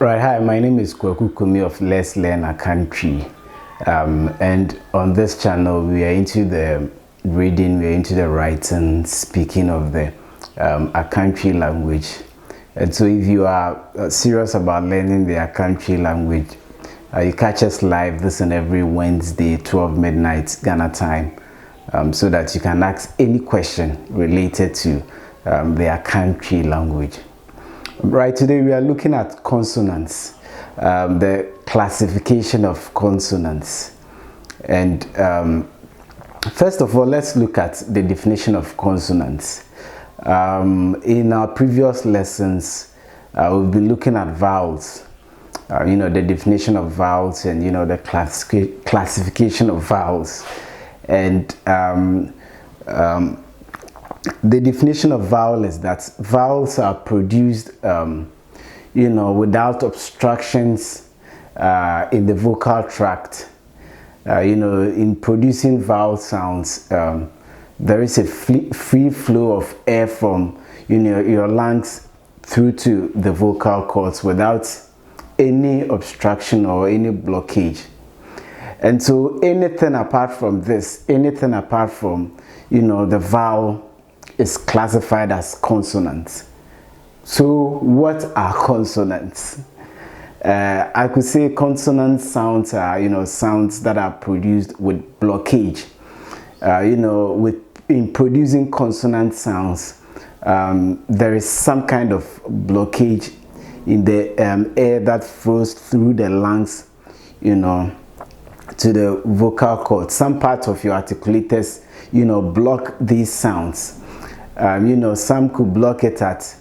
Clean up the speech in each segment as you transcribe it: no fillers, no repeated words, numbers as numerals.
Right, hi, my name is Kwaku Kumi of Let's Learn Akan Twi. And on this channel, we are into the reading, we are into the writing, speaking of the Akan Twi language. And so if you are serious about learning the Akan Twi language, you catch us live this and every Wednesday, 12 midnight Ghana time, so that you can ask any question related to the Akan Twi language. Right, today we are looking at consonants, the classification of consonants. And first of all, let's look at the definition of consonants. In our previous lessons, we've been looking at vowels, the definition of vowels and, the classification of vowels. And the definition of vowel is that vowels are produced, without obstructions in the vocal tract. In producing vowel sounds, there is a free flow of air from your lungs through to the vocal cords without any obstruction or any blockage. And so anything apart from this, anything apart from the vowel, is classified as consonants. So what are consonants? I could say consonant sounds are sounds that are produced with blockage. In producing consonant sounds, there is some kind of blockage in the air that flows through the lungs, to the vocal cord. Some parts of your articulators, block these sounds. Some could block it at,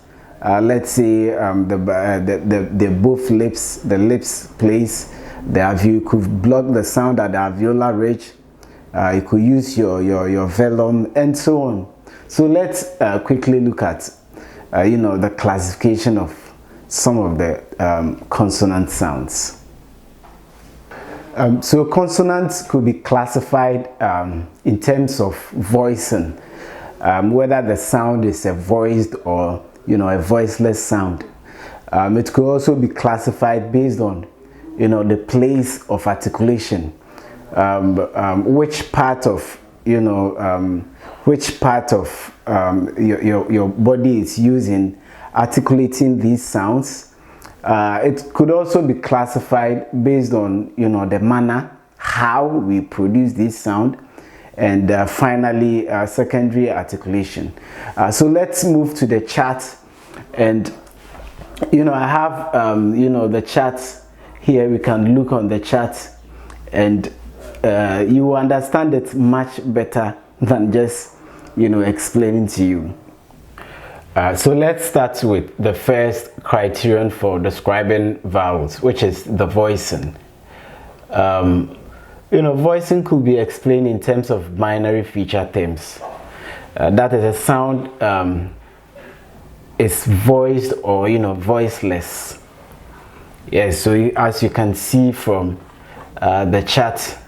let's say, the both lips, the lips place. You could block the sound at the alveolar ridge. You could use your velum and so on. So let's quickly look at, the classification of some of the consonant sounds. So consonants could be classified in terms of voicing. Whether the sound is a voiced or a voiceless sound. It could also be classified based on the place of articulation, which part of your body is using articulating these sounds. It could also be classified based on the manner how we produce this sound. And finally, secondary articulation. So let's move to the chart. And I have the chart here. We can look on the chart, and you will understand it much better than just explaining to you. So let's start with the first criterion for describing vowels, which is the voicing. Voicing could be explained in terms of binary feature terms. That is, a sound is voiced or voiceless. Yes, so as you can see from the chart,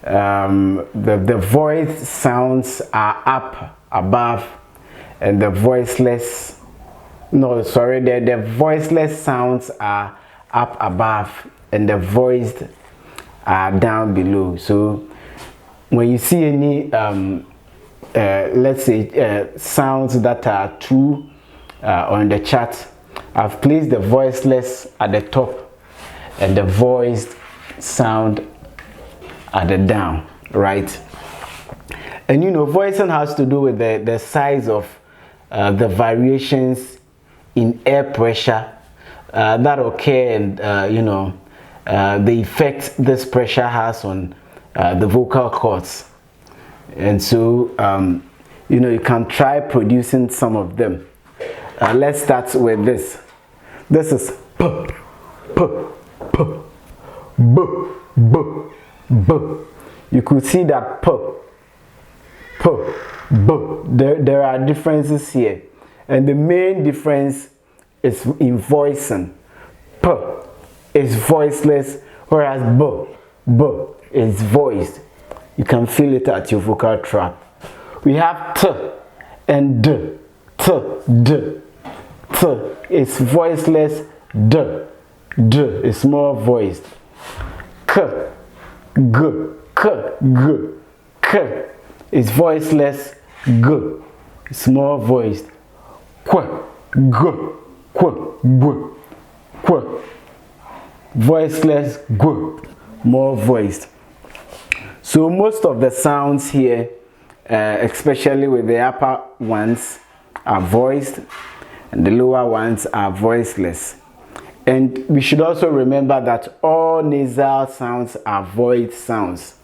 the voiced sounds are up above, and the voiceless sounds are up above, and the voiced are down below. So when you see any let's say sounds that are true on the chart, I've placed the voiceless at the top and the voiced sound at the down, right? And voicing has to do with the size of the variations in air pressure that occur, and the effect this pressure has on the vocal cords. And so you can try producing some of them. Let's start with this. This is p, p, p, b, b, b. You could see that p, p, b. There are differences here, and the main difference is in voicing. P is voiceless, whereas b is voiced. You can feel it at your vocal tract. We have t and d. T, d. T is voiceless, d D is more voiced. K, G, K, G, K is voiceless. G is more voiced. Qu, G, Qu, G, Qu, voiceless. G, more voiced. So most of the sounds here, especially with the upper ones, are voiced and the lower ones are voiceless. And we should also remember that all nasal sounds are voiced sounds.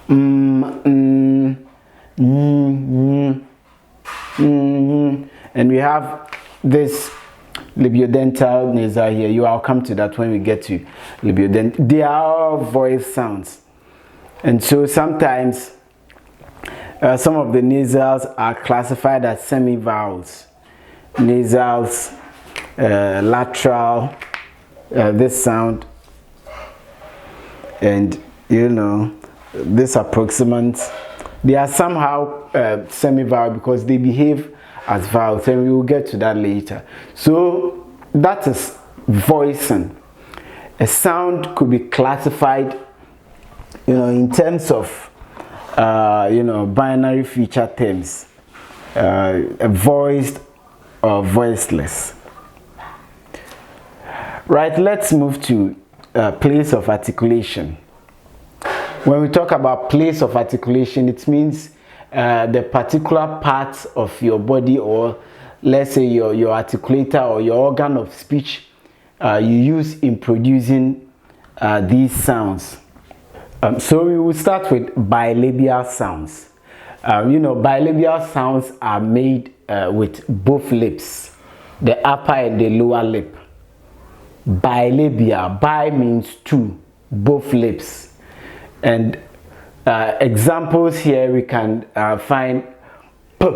And we have this labiodental nasal here. I'll come to that when we get to labiodental. They are all voiced sounds. And so sometimes some of the nasals are classified as semivowels. Nasals, lateral, this sound, and this approximant. They are somehow semivowel because they behave as vowels, and we will get to that later. So that is voicing. A sound could be classified, in terms of binary feature terms, voiced or voiceless. Right, let's move to place of articulation. When we talk about place of articulation, it means the particular parts of your body, or let's say your articulator or your organ of speech you use in producing these sounds. So we will start with bilabial sounds. Bilabial sounds are made with both lips, the upper and the lower lip. Bilabial, bi means two, both lips. And examples here we can find p,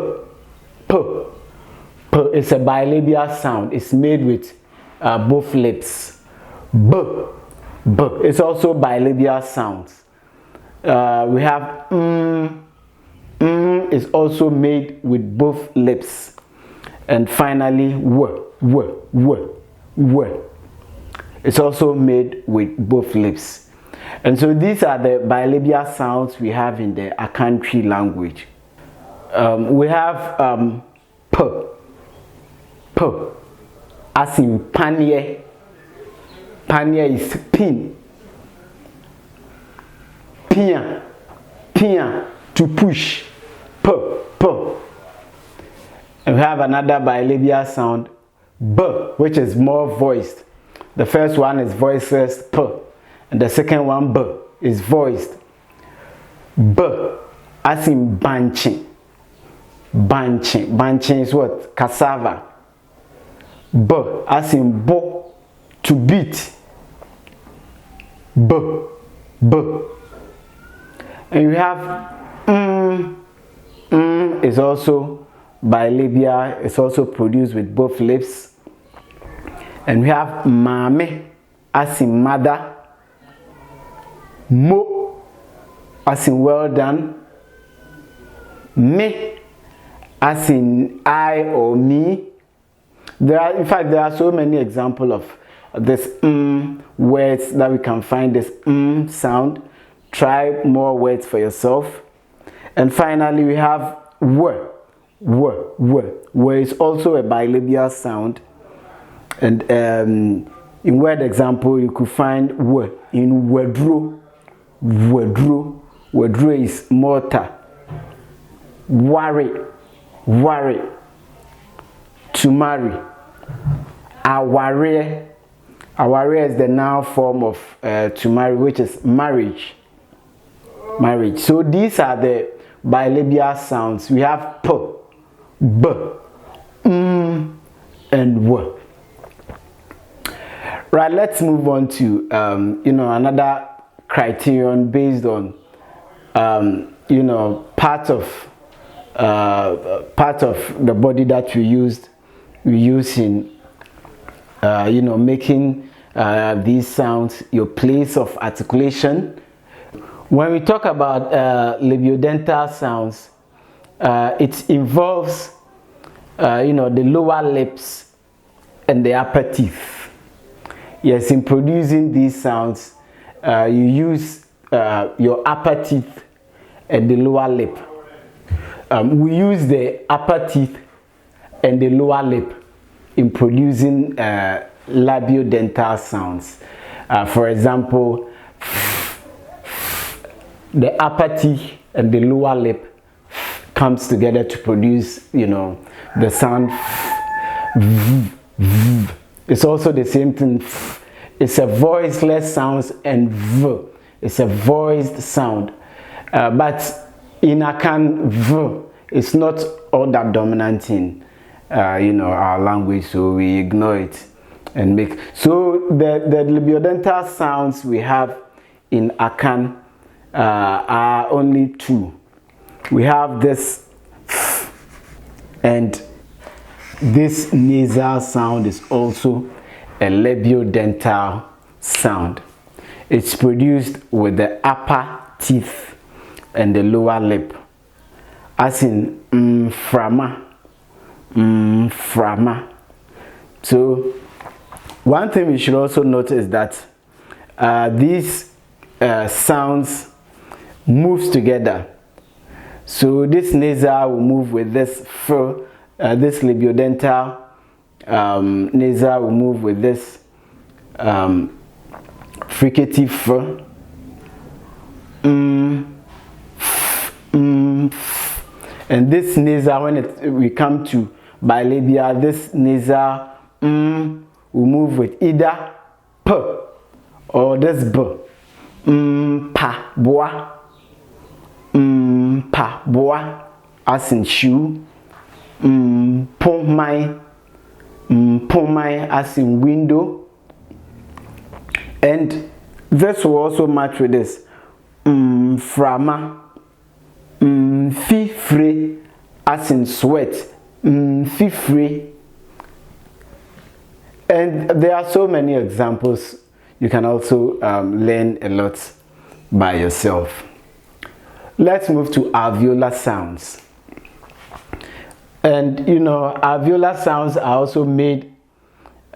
p. P is a bilabial sound. It's made with both lips. B, b. It's also bilabial sounds. We have is also made with both lips. And finally w, w, w, w. It's also made with both lips. And so these are the bilabial sounds we have in the Akan Twi language. We have p, p, as in panier. Panier is pin. Pia, pia, to push. P, p. And we have another bilabial sound, b, which is more voiced. The first one is voiceless, p, and the second one, b, is voiced. B, as in banching. Banching. Banching is what? Cassava. B, as in bo, to beat. B, b. And we have is also bilabial. It's also produced with both lips. And we have mame, as in mother. Mo, as in well done. Me, as in I or me. In fact, there are so many examples of this words that we can find this sound. Try more words for yourself. And finally, we have w, w, w. W is also a bilabial sound. And in word example, you could find w in wedro. Wedro. Wedro is mortar. Worry. Worry. To marry. Aware. Aware is the noun form of to marry, which is marriage. Marriage. So these are the bilabial sounds. We have p, b, and w. Right, let's move on to another criterion based on part of the body that we use in making these sounds, your place of articulation. When we talk about labiodental sounds, it involves the lower lips and the upper teeth. Yes, in producing these sounds, you use your upper teeth and the lower lip. We use the upper teeth and the lower lip in producing labiodental sounds. For example, the upper teeth and the lower lip comes together to produce, the sound. It's also the same thing. It's a voiceless sound, and v, it's a voiced sound. But in Akan, v, it's not all that dominant in our language, so we ignore it and make. So the labiodental sounds we have in Akan are only two. We have this and this nasal sound is also a labiodental sound. It's produced with the upper teeth and the lower lip, as in frama, frama. So one thing we should also notice that these sounds moves together. So this nasal will move with this fur, this labiodental nasal will move with this fricative fur. And this nasal, when we come to bilabial, this nasal will move with either p or this b. Pa, boa. Pa, boa, as in shoe. Pomai, as in window. And this will also match with this. Frama, fifre, as in sweat. Fifre. And there are so many examples. You can also learn a lot by yourself. Let's move to alveolar sounds. And alveolar sounds are also made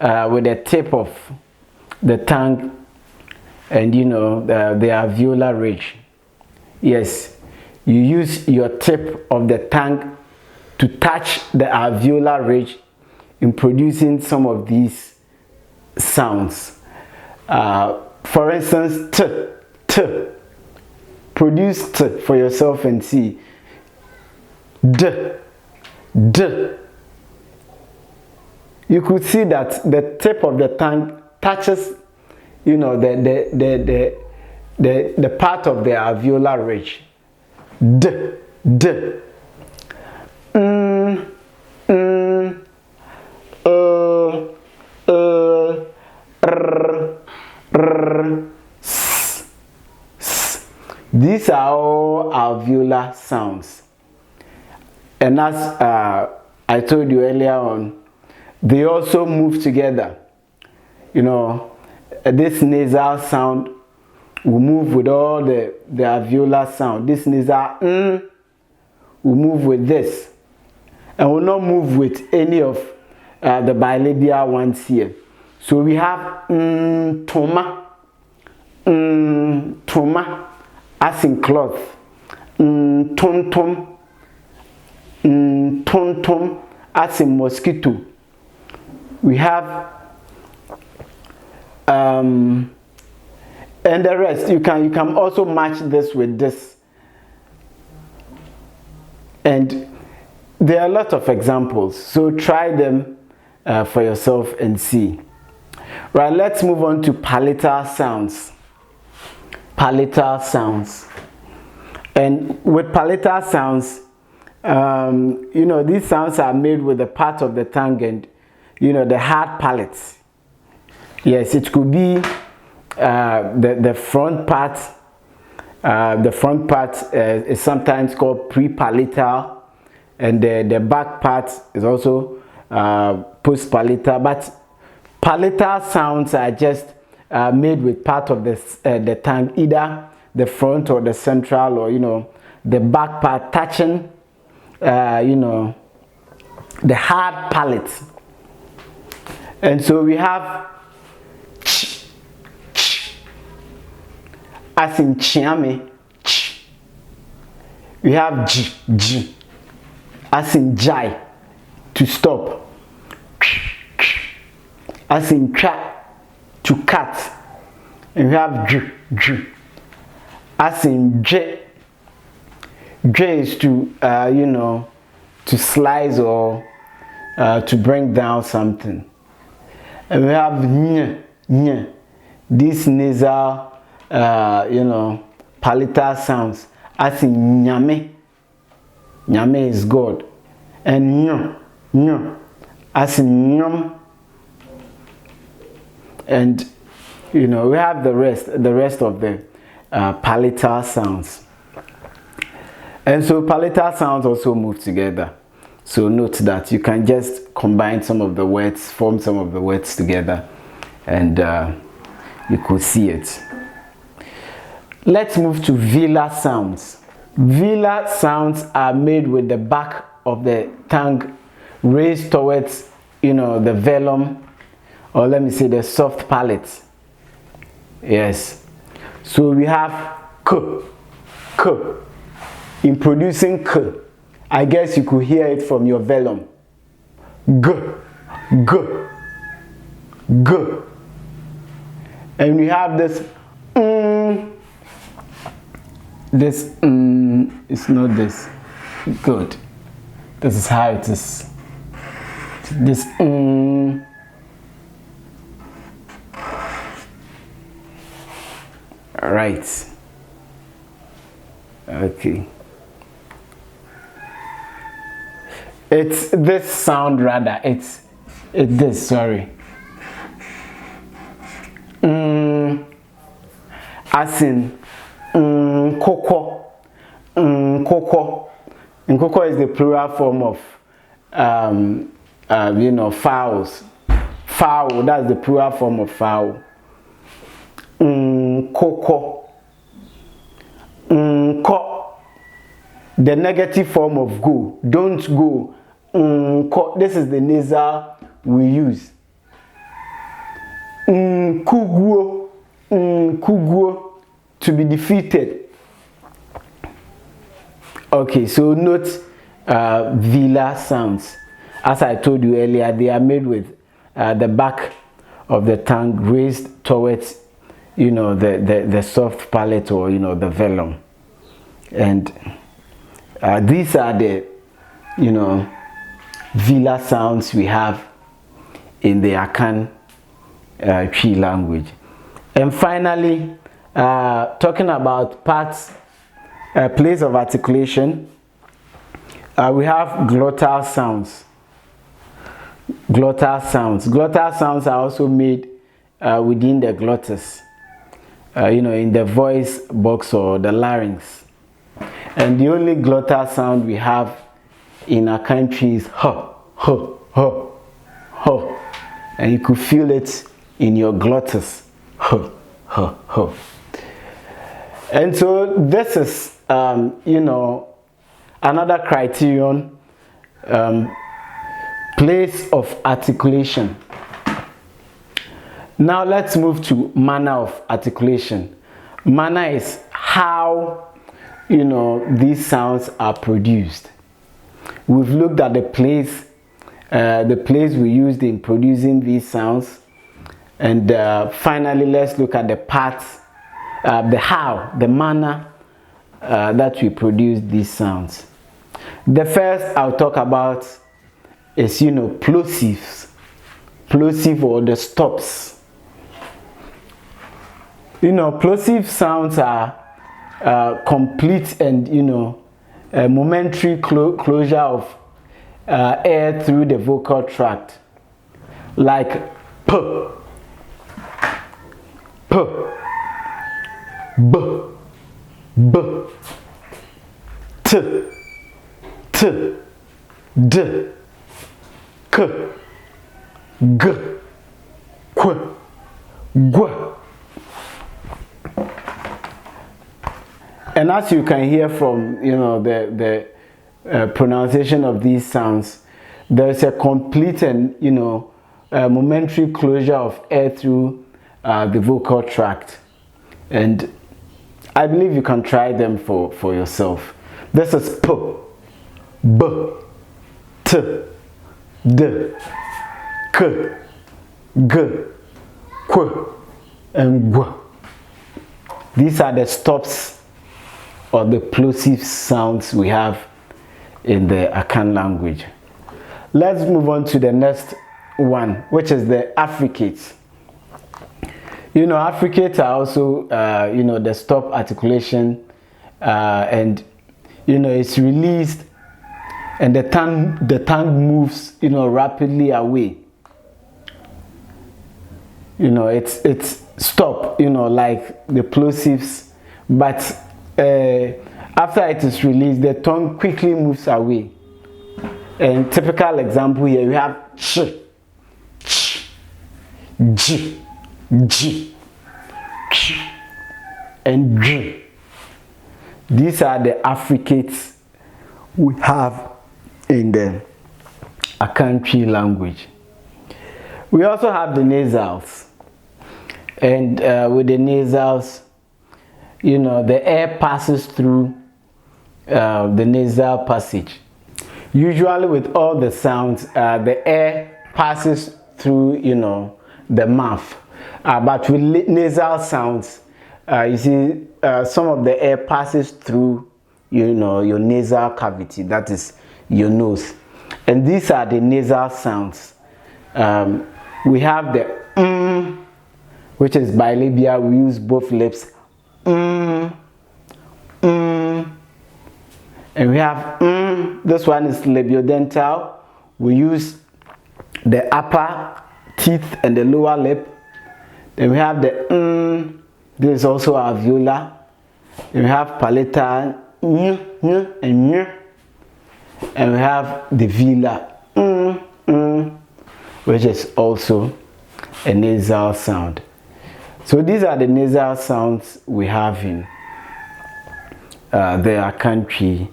with the tip of the tongue and the alveolar ridge. Yes, you use your tip of the tongue to touch the alveolar ridge in producing some of these sounds. For instance, t. Produce t for yourself and see. D. You could see that the tip of the tongue touches, the part of the alveolar ridge. D. These are all alveolar sounds. And as I told you earlier on, they also move together. This nasal sound will move with all the alveolar sound. This nasal will move with this. And will not move with any of the bilabial ones here. So we have toma, as in cloth. Tom, as in mosquito. We have and the rest. You can also match this with this. And there are a lot of examples, so try them for yourself and see. Right, let's move on to palatal sounds. Palatal sounds. And with palatal sounds, these sounds are made with the part of the tongue and the hard palate. Yes, it could be the front part. The front part is sometimes called prepalatal, and the back part is also postpalatal. But palatal sounds are just made with part of the tongue, either the front or the central, or the back part touching the hard palate. And so we have ch, as in chiame, ch. We have j, as in jai, to stop. As in cha, to cut. And we have j, as in j. J is to, to slice or to bring down something. And we have ny. These nasal, palatal sounds. As in nyame. Nyame is God. And ny, as in nyom. And we have the rest of the palatal sounds. And so palatal sounds also move together. So note that you can just combine some of the words, form some of the words together, and you could see it. Let's move to velar sounds. Velar sounds are made with the back of the tongue raised towards, the velum, or let me say the soft palate. Yes. So we have k. In producing k, I guess you could hear it from your velum. G. And we have this it's not this. Good. This is how it is. This Right. Okay. It's this sound rather. It's this. Sorry. As in koko. Koko. And koko is the plural form of fowls. Fowl. That's the plural form of fowl. Koko. Ko. The negative form of go. Don't go. Ko. This is the nasal we use. Kuguo. Kuguo. To be defeated. Okay, so note velar sounds. As I told you earlier, they are made with the back of the tongue raised towards the soft palate, or the velum. And these are the velar sounds we have in the Akan Twi language. And finally, talking about parts, place of articulation, we have glottal sounds. Glottal sounds are also made within the glottis, in the voice box or the larynx. And the only glottal sound we have in our country is ho. And you could feel it in your glottis. Ho. And so this is, another criterion, place of articulation. Now let's move to manner of articulation. Manner is how, these sounds are produced. We've looked at the place we used in producing these sounds. And finally, let's look at the parts, the manner that we produce these sounds. The first I'll talk about is, plosives. Plosive, or the stops. Plosive sounds are complete and, momentary closure of air through the vocal tract. Like p, b, t, d, k, g, qu, gu. And as you can hear from the pronunciation of these sounds, there is a complete and momentary closure of air through the vocal tract. And I believe you can try them for yourself. This is P, B, T, D, K, G, Q, and G. These are the stops or the plosive sounds we have in the Akan language. Let's move on to the next one, which is the affricates. You know, affricates are also, you know, the stop articulation, and, you know, it's released and the tongue moves, you know, rapidly away. You know, it's stop, you know, like the plosives, but after it is released, the tongue quickly moves away. And typical example here, we have ch, ch, j, j, ch, and j. These are the affricates we have in the Akan Twi language. We also have the nasals, and with the nasals, you know, the air passes through the nasal passage. Usually with all the sounds, the air passes through, you know, the mouth. But with nasal sounds, you see, some of the air passes through, you know, your nasal cavity, that is your nose. And these are the nasal sounds. We have the which is bilabial. We use both lips. And we have this one is labiodental. We use the upper teeth and the lower lip. Then we have the this is also alveolar. Then we have palatal and we have the velar which is also a nasal sound. So these are the nasal sounds we have in the Akan Twi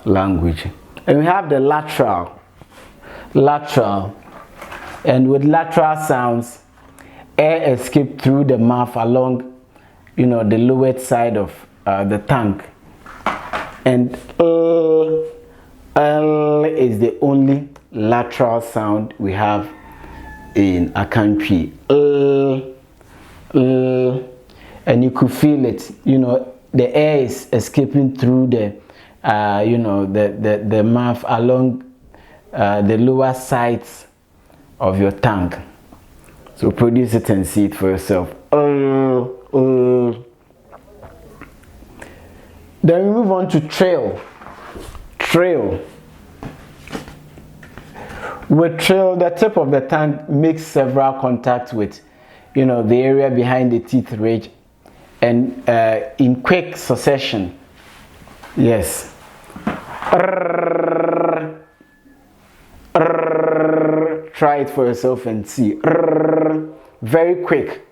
language. And we have the lateral, and with lateral sounds, air escapes through the mouth along, you know, the lower side of the tongue. And L is the only lateral sound we have in Akan Twi. And you could feel it, you know, the air is escaping through the you know, the mouth along the lower sides of your tongue. So produce it and see it for yourself. Then we move on to trail. With trail, the tip of the tongue makes several contacts with, you know, the area behind the teeth ridge, and in quick succession. Yes. Try it for yourself and see. Very quick.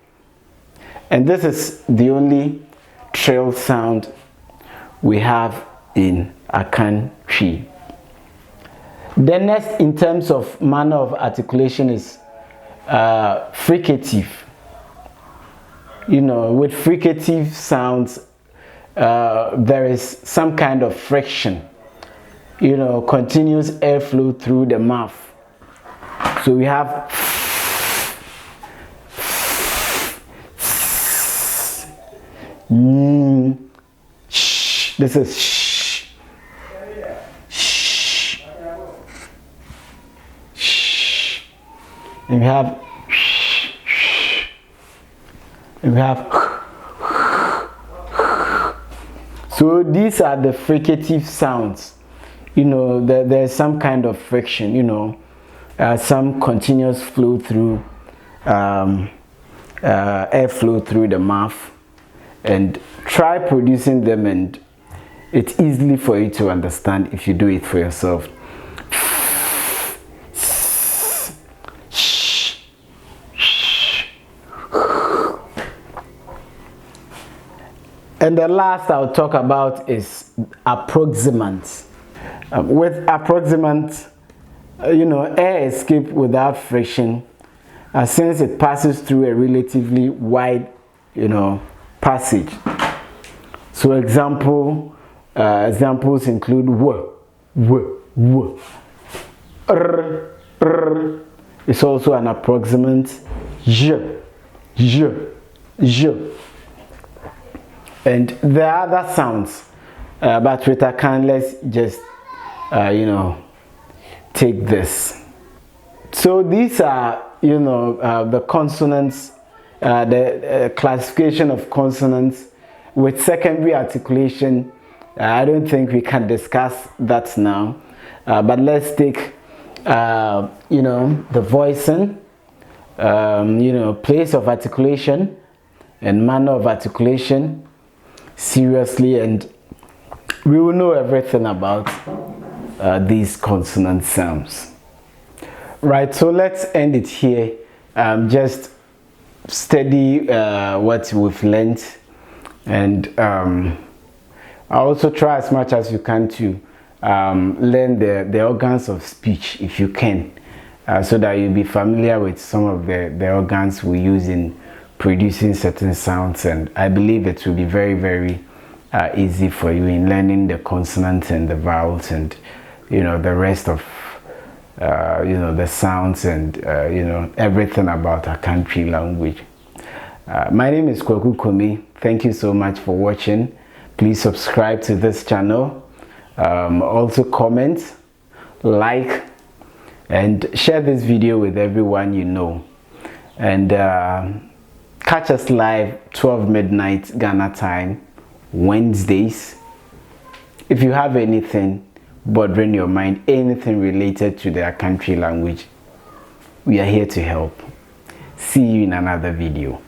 And this is the only trail sound we have in Akan Twi. The next in terms of manner of articulation is fricative. You know, with fricative sounds, there is some kind of friction, you know, continuous airflow through the mouth. So we have sh. This is sh. Sh. Sh. And we have sh. And we have. So these are the fricative sounds. You know, there's some kind of friction, you know, some continuous flow through, airflow through the mouth. And try producing them, and it's easily for you to understand if you do it for yourself. And the last I'll talk about is approximants. With approximants, you know, air escapes without friction, since it passes through a relatively wide, you know, passage. So examples include w. R. It's also an approximant. J. And there are other sounds, but with Akan, let's just take this. So these are the consonants, the classification of consonants with secondary articulation. I don't think we can discuss that now, but let's take the voicing, place of articulation and manner of articulation seriously, and we will know everything about these consonant sounds. Right, so let's end it here. Just study what we've learned, and I also try as much as you can to learn the organs of speech if you can, so that you'll be familiar with some of the organs we use in producing certain sounds, and I believe it will be very, very easy for you in learning the consonants and the vowels and the rest of the sounds and everything about Akan Twi language. My name is Kwaku Komi. Thank you so much for watching. Please subscribe to this channel. Also comment, like, and share this video with everyone you know. And catch us live 12 midnight Ghana time, Wednesdays. If you have anything bothering your mind, anything related to the Akan Twi language, we are here to help. See you in another video.